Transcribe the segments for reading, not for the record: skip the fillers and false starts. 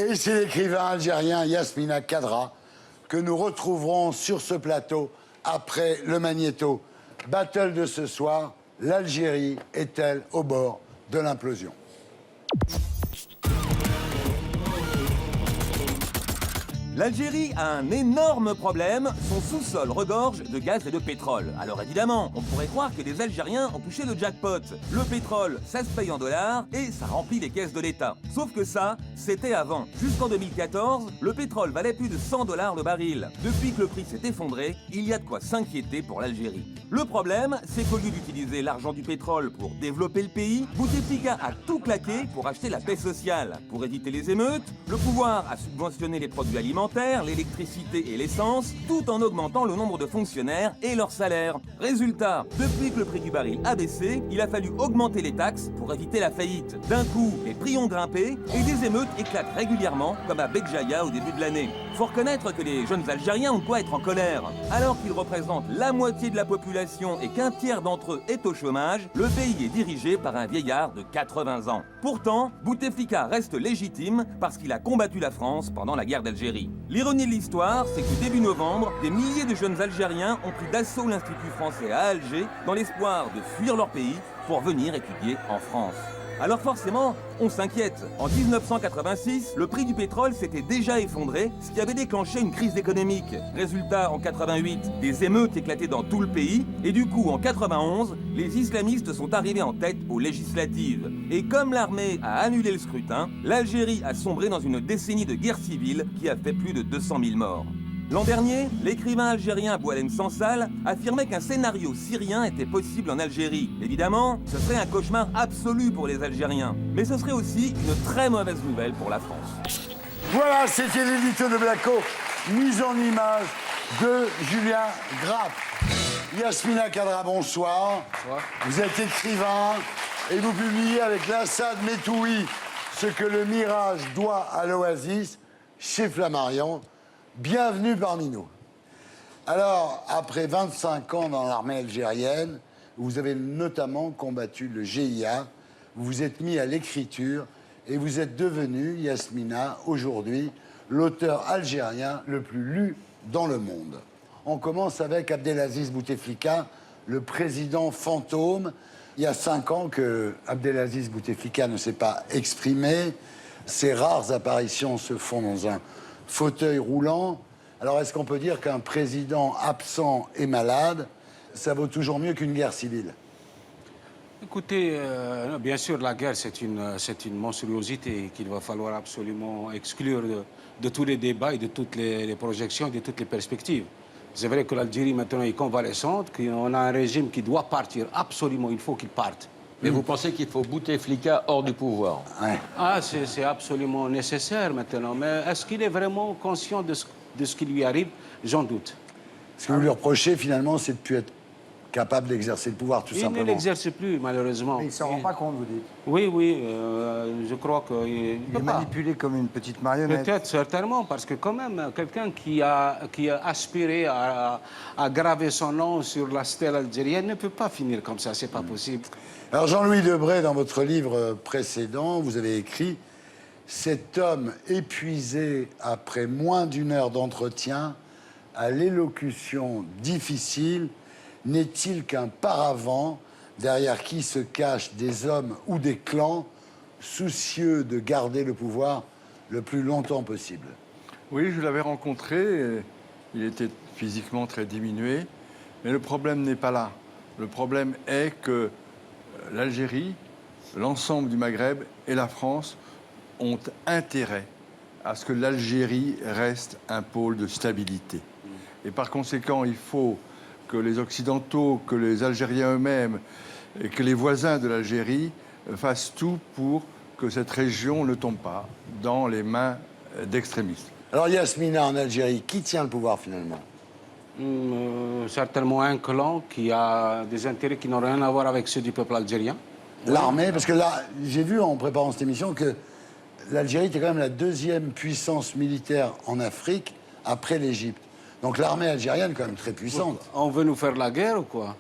Et c'est l'écrivain algérien Yasmina Khadra que nous retrouverons sur ce plateau après le magnéto. Battle de ce soir, l'Algérie est-elle au bord de l'implosion? L'Algérie a un énorme problème, son sous-sol regorge de gaz et de pétrole. Alors évidemment, on pourrait croire que les Algériens ont touché le jackpot. Le pétrole, ça se paye en dollars et ça remplit les caisses de l'État. Sauf que ça, c'était avant. Jusqu'en 2014, le pétrole valait plus de 100 $ le baril. Depuis que le prix s'est effondré, il y a de quoi s'inquiéter pour l'Algérie. Le problème, c'est qu'au lieu d'utiliser l'argent du pétrole pour développer le pays, Bouteflika a tout claqué pour acheter la paix sociale. Pour éviter les émeutes, le pouvoir a subventionné les produits alimentaires, l'électricité et l'essence, tout en augmentant le nombre de fonctionnaires et leurs salaires. Résultat, depuis que le prix du baril a baissé, il a fallu augmenter les taxes pour éviter la faillite. D'un coup, les prix ont grimpé et des émeutes éclatent régulièrement, comme à Béjaïa au début de l'année. Faut reconnaître que les jeunes Algériens ont quoi être en colère. Alors qu'ils représentent la moitié de la population et qu'un tiers d'entre eux est au chômage, le pays est dirigé par un vieillard de 80 ans. Pourtant, Bouteflika reste légitime parce qu'il a combattu la France pendant la guerre d'Algérie. L'ironie de l'histoire, c'est que début novembre, des milliers de jeunes Algériens ont pris d'assaut l'Institut français à Alger dans l'espoir de fuir leur pays pour venir étudier en France. Alors forcément, on s'inquiète. En 1986, le prix du pétrole s'était déjà effondré, ce qui avait déclenché une crise économique. Résultat, en 88, des émeutes éclataient dans tout le pays, et du coup, en 91, les islamistes sont arrivés en tête aux législatives. Et comme l'armée a annulé le scrutin, l'Algérie a sombré dans une décennie de guerre civile qui a fait plus de 200 000 morts. L'an dernier, l'écrivain algérien Boualem Sansal affirmait qu'un scénario syrien était possible en Algérie. Évidemment, ce serait un cauchemar absolu pour les Algériens. Mais ce serait aussi une très mauvaise nouvelle pour la France. Voilà, c'était l'édito de Blacko, mise en image de Julien Graff. Yasmina Khadra, bonsoir. Bonsoir. Vous êtes écrivain et vous publiez avec Lassad Metoui ce que le mirage doit à l'Oasis chez Flammarion. Bienvenue parmi nous. Alors, après 25 ans dans l'armée algérienne, vous avez notamment combattu le GIA, vous vous êtes mis à l'écriture et vous êtes devenu, Yasmina, aujourd'hui, l'auteur algérien le plus lu dans le monde. On commence avec Abdelaziz Bouteflika, le président fantôme. Il y a 5 ans que Abdelaziz Bouteflika ne s'est pas exprimé. Ses rares apparitions se font dans un fauteuil roulant. Alors, est-ce qu'on peut dire qu'un président absent et malade, ça vaut toujours mieux qu'une guerre civile? Écoutez, bien sûr, la guerre, c'est une monstruosité qu'il va falloir absolument exclure de tous les débats et de toutes les projections et de toutes les perspectives. C'est vrai que l'Algérie, maintenant, est convalescente, qu'on a un régime qui doit partir, absolument, il faut qu'il parte. Mais vous pensez qu'il faut Bouteflika hors du pouvoir? Ouais. Ah, c'est absolument nécessaire maintenant. Mais est-ce qu'il est vraiment conscient de ce qui lui arrive? J'en doute. Ce que vous lui reprochez, finalement, c'est de ne plus être capable d'exercer le pouvoir, tout simplement. Il ne l'exerce plus, malheureusement. Mais il ne s'en rend pas compte, vous dites. Oui, je crois qu'il Il est manipulé comme une petite marionnette. Peut-être, certainement, parce que quand même, quelqu'un qui a aspiré à graver son nom sur la stèle algérienne ne peut pas finir comme ça, c'est pas possible. Alors, Jean-Louis Debré, dans votre livre précédent, vous avez écrit « Cet homme épuisé après moins d'1 heure d'entretien, à l'élocution difficile, n'est-il qu'un paravent derrière qui se cachent des hommes ou des clans soucieux de garder le pouvoir le plus longtemps possible ?» Oui, je l'avais rencontré. Il était physiquement très diminué. Mais le problème n'est pas là. Le problème est que l'Algérie, l'ensemble du Maghreb et la France ont intérêt à ce que l'Algérie reste un pôle de stabilité. Et par conséquent, il faut que les Occidentaux, que les Algériens eux-mêmes et que les voisins de l'Algérie fassent tout pour que cette région ne tombe pas dans les mains d'extrémistes. Alors, Yasmina, en Algérie, qui tient le pouvoir, finalement? Certainement un clan qui a des intérêts qui n'ont rien à voir avec ceux du peuple algérien. L'armée, parce que là, j'ai vu en préparant cette émission que l'Algérie était quand même la 2e puissance militaire en Afrique après l'Égypte. Donc l'armée algérienne est quand même très puissante. On veut nous faire la guerre ou quoi?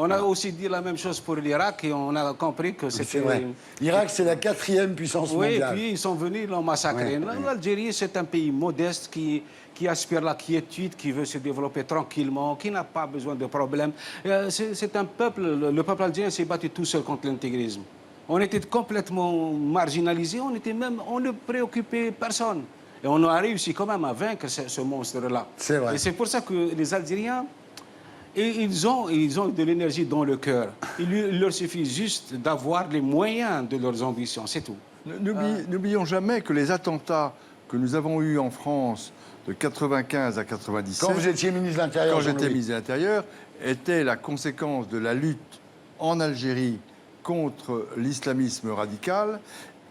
On a aussi dit la même chose pour l'Irak et on a compris que C'est c'était... vrai. L'Irak, c'est la 4e puissance Oui, et mondiale. puis ils sont venus, ils l'ont massacré. L'Algérie, c'est un pays modeste qui aspire à la quiétude, qui veut se développer tranquillement, qui n'a pas besoin de problèmes. C'est un peuple, le peuple algérien s'est battu tout seul contre l'intégrisme. On était complètement marginalisés, on ne préoccupait personne. Et on a réussi quand même à vaincre ce monstre-là. C'est vrai. Et c'est pour ça que les Algériens, ils ont de l'énergie dans le cœur. Il leur suffit juste d'avoir les moyens de leurs ambitions, c'est tout. N'oublions jamais que les attentats que nous avons eus en France de 95 à 97, Quand vous étiez ministre de l'Intérieur, quand j'étais Jean-Louis. ministre de l'Intérieur, étaient la conséquence de la lutte en Algérie contre l'islamisme radical.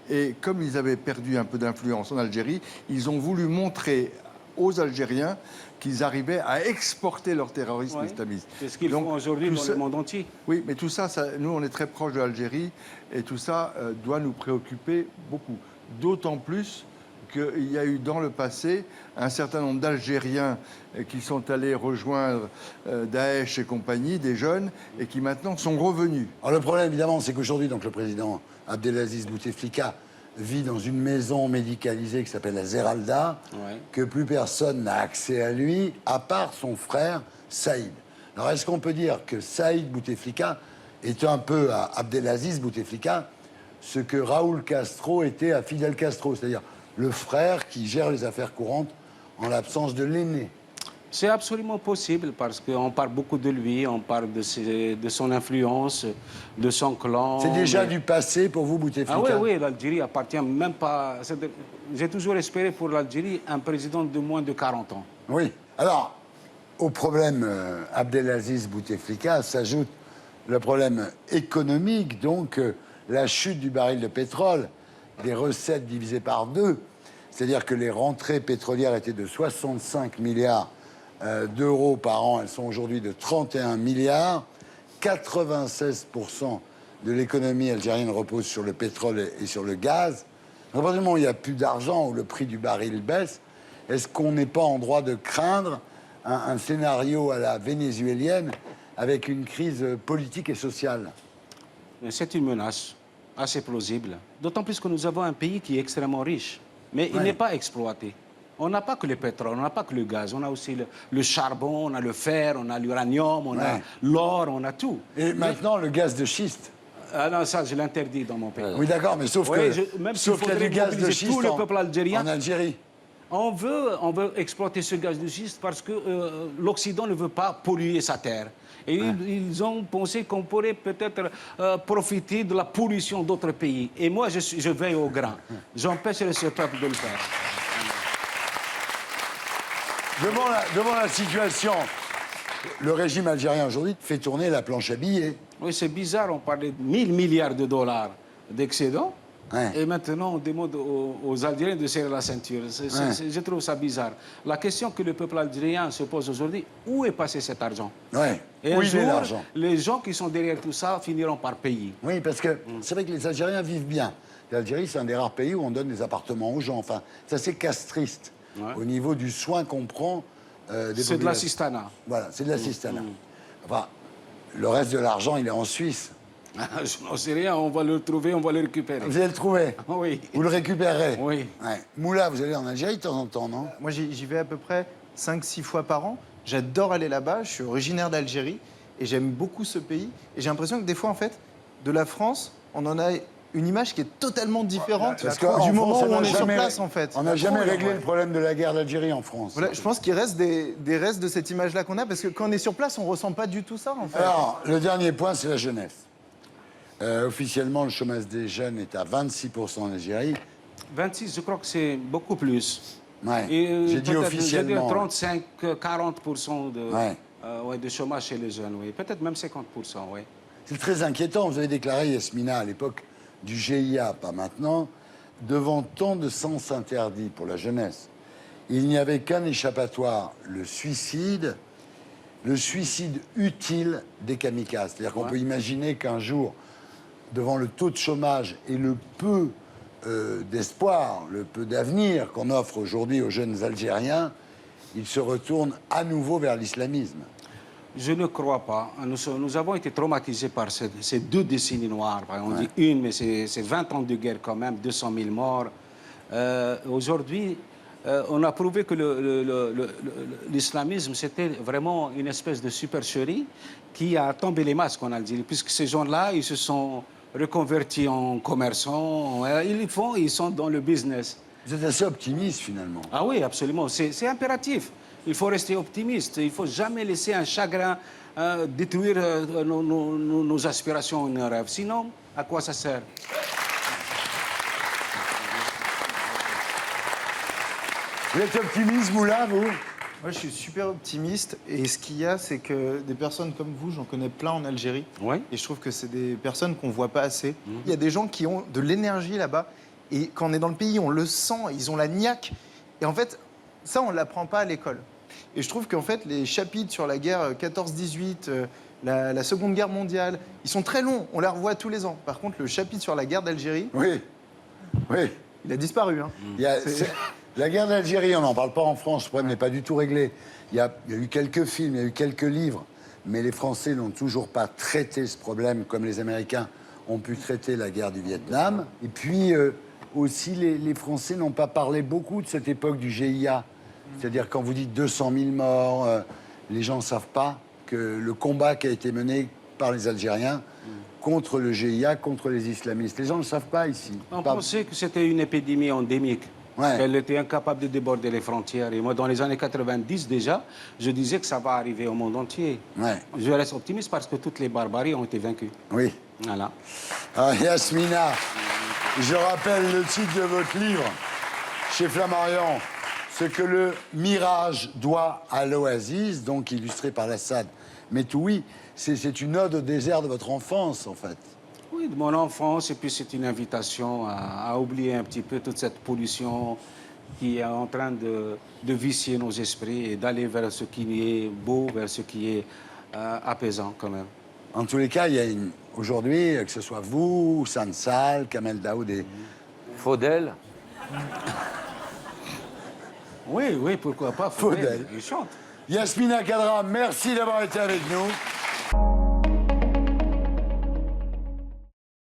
Et comme ils avaient perdu un peu d'influence en Algérie, ils ont voulu montrer aux Algériens qu'ils arrivaient à exporter leur terrorisme Ouais. islamiste. C'est ce qu'ils Donc, font aujourd'hui tout dans ça- le monde entier. Oui, mais tout ça, nous, on est très proche de l'Algérie et tout ça doit nous préoccuper beaucoup. D'autant plus qu'il y a eu dans le passé un certain nombre d'Algériens qui sont allés rejoindre Daesh et compagnie, des jeunes, et qui maintenant sont revenus. Alors le problème, évidemment, c'est qu'aujourd'hui, donc, le président Abdelaziz Bouteflika vit dans une maison médicalisée qui s'appelle la Zeralda, Ouais. que plus personne n'a accès à lui, à part son frère Saïd. Alors est-ce qu'on peut dire que Saïd Bouteflika est un peu à Abdelaziz Bouteflika ce que Raúl Castro était à Fidel Castro, c'est-à-dire le frère qui gère les affaires courantes en l'absence de l'aîné? C'est absolument possible parce qu'on parle beaucoup de lui, on parle de son influence, de son clan. C'est déjà mais- du passé pour vous, Bouteflika? Ah oui, oui, l'Algérie appartient même pas... J'ai toujours espéré pour l'Algérie un président de moins de 40 ans. Oui. Alors, au problème Abdelaziz Bouteflika s'ajoute le problème économique, donc la chute du baril de pétrole, des recettes divisées par 2. C'est-à-dire que les rentrées pétrolières étaient de 65 milliards d'euros par an. Elles sont aujourd'hui de 31 milliards. 96% de l'économie algérienne repose sur le pétrole et sur le gaz. À partir du moment où il n'y a plus d'argent, où le prix du baril baisse, est-ce qu'on n'est pas en droit de craindre un scénario à la vénézuélienne avec une crise politique et sociale? C'est une menace assez plausible. D'autant plus que nous avons un pays qui est extrêmement riche, mais il Ouais. n'est pas exploité. On n'a pas que le pétrole, on n'a pas que le gaz, on a aussi le charbon, on a le fer, on a l'uranium, on a Ouais. l'or, on a tout. Et maintenant, le gaz de schiste. Ah non, ça, je l'interdis dans mon pays. Oui, d'accord, mais sauf Oui, que même s'il sauf qu'il y a faudrait du gaz de mobiliser schiste tout le peuple algérien. en Algérie. On veut exploiter ce gaz de schiste parce que l'Occident ne veut pas polluer sa terre. Et ils ont pensé qu'on pourrait peut-être profiter de la pollution d'autres pays. Et moi, je veille au grain. J'empêcherai ce peuple de le faire. Devant la situation, le régime algérien aujourd'hui fait tourner la planche à billets. Oui, c'est bizarre, on parlait de 1000 milliards de dollars d'excédent. Ouais. Et maintenant, on demande aux Algériens de serrer la ceinture. Je trouve ça bizarre. La question que le peuple algérien se pose aujourd'hui, où est passé cet argent? Ouais. Et Où un il est jour, l'argent? les gens qui sont derrière tout ça finiront par payer. Oui, parce que c'est vrai que les Algériens vivent bien. L'Algérie, c'est un des rares pays où on donne des appartements aux gens. Enfin, c'est assez castriste Ouais. au niveau du soin qu'on prend des C'est de populations. l'assistanat. Voilà, c'est de l'assistanat. Enfin, le reste de l'argent, il est en Suisse. Je n'en sais rien, on va le trouver, on va le récupérer. Vous allez le trouver. Oui. Vous le récupérerez. Oui. Ouais. Moula, vous allez en Algérie de temps en temps, non? Moi, j'y vais à peu près 5-6 fois par an. J'adore aller là-bas. Je suis originaire d'Algérie et j'aime beaucoup ce pays. Et j'ai l'impression que des fois, en fait, de la France, on en a une image qui est totalement différente Parce qu'en du France, moment où n'a on est sur jamais- place, en fait. On n'a jamais Ouais. réglé le problème de la guerre d'Algérie en France. Voilà, je pense qu'il reste des restes de cette image-là qu'on a, parce que quand on est sur place, on ressent pas du tout ça, en fait. Alors, le dernier point, c'est la jeunesse. Officiellement, le chômage des jeunes est à 26% en Algérie. 26, je crois que c'est beaucoup plus. Ouais. Et, J'ai dit peut-être, officiellement. 35-40% Ouais. de chômage chez les jeunes, oui. Peut-être même 50%, oui. C'est très inquiétant. Vous avez déclaré, Yasmina, à l'époque du GIA, pas maintenant, devant tant de sens interdits pour la jeunesse, il n'y avait qu'un échappatoire, le suicide utile des kamikazes. C'est-à-dire qu'on peut imaginer qu'un jour, devant le taux de chômage et le peu d'espoir, le peu d'avenir qu'on offre aujourd'hui aux jeunes Algériens, ils se retournent à nouveau vers l'islamisme. Je ne crois pas. Nous avons été traumatisés par ces 2 décennies noires. On dit une, mais c'est 20 ans de guerre quand même, 200 000 morts. Aujourd'hui, on a prouvé que l'islamisme, c'était vraiment une espèce de supercherie qui a tombé les masques en Algérie, puisque ces gens-là, ils se sont reconvertis en commerçants. Ils sont dans le business. Vous êtes assez optimiste, finalement. Ah oui, absolument. C'est impératif. Il faut rester optimiste. Il ne faut jamais laisser un chagrin détruire nos aspirations et nos rêves. Sinon, à quoi ça sert? Vous êtes optimiste, Moula, vous? Moi, je suis super optimiste. Et ce qu'il y a, c'est que des personnes comme vous, j'en connais plein en Algérie. Oui. Et je trouve que c'est des personnes qu'on ne voit pas assez. Il y a des gens qui ont de l'énergie là-bas. Et quand on est dans le pays, on le sent. Ils ont la niaque. Et en fait, ça, on ne l'apprend pas à l'école. Et je trouve qu'en fait, les chapitres sur la guerre 14-18, la Seconde Guerre mondiale, ils sont très longs. On les revoit tous les ans. Par contre, le chapitre sur la guerre d'Algérie, Oui. Oui. il a disparu. Hein. La guerre d'Algérie, on n'en parle pas en France, le problème n'est pas du tout réglé. Il y a eu quelques films, il y a eu quelques livres, mais les Français n'ont toujours pas traité ce problème comme les Américains ont pu traiter la guerre du Vietnam. Et puis aussi, les Français n'ont pas parlé beaucoup de cette époque du GIA. C'est-à-dire, quand vous dites 200 000 morts, les gens ne savent pas que le combat qui a été mené par les Algériens contre le GIA, contre les islamistes. Les gens ne le savent pas ici. On Pas- pensait que c'était une épidémie endémique. Ouais. Elle était incapable de déborder les frontières. Et moi, dans les années 90 déjà, je disais que ça va arriver au monde entier. Ouais. Je reste optimiste parce que toutes les barbaries ont été vaincues. Oui. Voilà. Ah, Yasmina, je rappelle le titre de votre livre, chez Flammarion, Ce que le mirage doit à l'oasis, donc illustré par Lassad Metoui. C'est une ode au désert de votre enfance, en fait. Oui, de mon enfance, et puis c'est une invitation à oublier un petit peu toute cette pollution qui est en train de vicier nos esprits et d'aller vers ce qui est beau, vers ce qui est apaisant quand même. En tous les cas, il y a aujourd'hui, que ce soit vous, Sansal, Kamel Daoud et... Faudel. Oui, oui, pourquoi pas. Faudel. Il chante. Yasmina Kadra, merci d'avoir été avec nous.